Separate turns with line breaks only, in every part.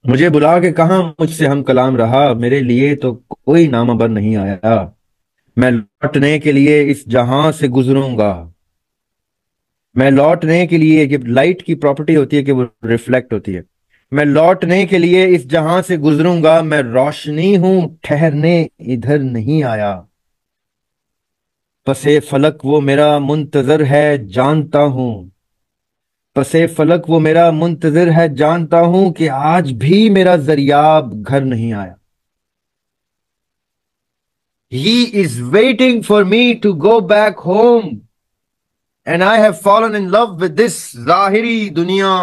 مجھے بلا کے کہاں مجھ سے ہم کلام رہا، میرے لیے تو کوئی نامہ بر نہیں آیا۔ میں لوٹنے کے لیے اس جہاں سے گزروں گا۔ میں لوٹنے کے لیے، یہ لائٹ کی پراپرٹی ہوتی ہے کہ وہ ریفلیکٹ ہوتی ہے۔ میں لوٹنے کے لیے اس جہاں سے گزروں گا، میں روشنی ہوں ٹھہرنے ادھر نہیں آیا۔ پس فلک وہ میرا منتظر ہے جانتا ہوں، پس فلک وہ میرا منتظر ہے جانتا ہوں کہ آج بھی میرا ذریاب گھر نہیں آیا۔ He is waiting for me to go back home and I have fallen in love with this ظاہری دنیا،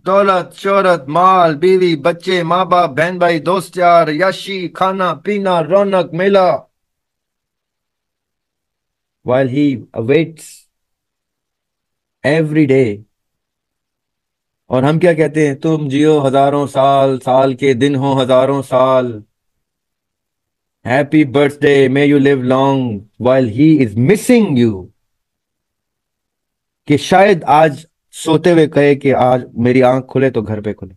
دولت شہرت مال بیوی بچے ماں باپ بہن بھائی دوست یار یاشی کھانا پینا رونق میلہ، while he awaits every day۔ اور ہم کیا کہتے ہیں؟ تم جیو ہزاروں سال، سال کے دن ہو ہزاروں سال، happy birth day may you leave long, while he is missing you۔ کہ شاید آج سوتے ہوئے کہے کہ آج میری آنکھ کھلے تو گھر پہ کھلے،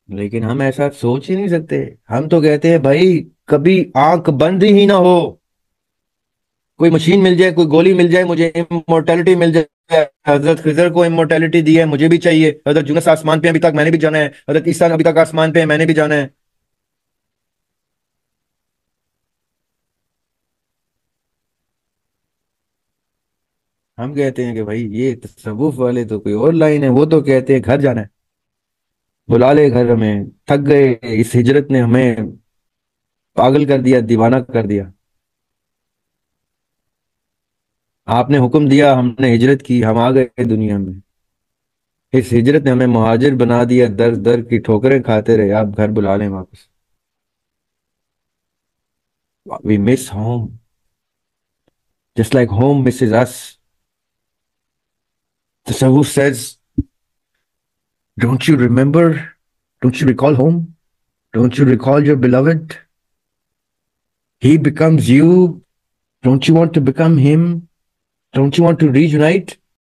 لیکن ہم ایسا سوچ ہی نہیں سکتے۔ ہم تو کہتے ہیں بھائی کبھی آنکھ بند ہی نہ ہو، کوئی مشین مل جائے، کوئی گولی مل جائے، مجھے امورٹیلٹی مل جائے۔ حضرت خضر کو امورٹیلٹی دی ہے، مجھے بھی چاہیے۔ حضرت یونس آسمان پہ ابھی تک، میں نے بھی جانا ہے۔ حضرت عیسیٰ ابھی تک آسمان پہ، میں نے بھی جانا ہے۔ ہم کہتے ہیں کہ بھائی یہ تصوف والے تو کوئی اور لائن ہے، وہ تو کہتے ہیں گھر جانا ہے، بلا لے گھر، ہمیں تھک گئے، اس ہجرت نے ہمیں پاگل کر دیا، دیوانہ کر دیا۔ آپ نے حکم دیا، ہم نے ہجرت کی، ہم آ گئے دنیا میں۔ اس ہجرت نے ہمیں مہاجر بنا دیا، در در کی ٹھوکریں کھاتے رہے، آپ گھر بلا لیں واپس۔ We miss home just like home misses us۔ Tasawwuf says, don't you remember? Don't you recall home? Don't you recall your beloved? He becomes you. Don't you want to become him? Don't you want to reunite?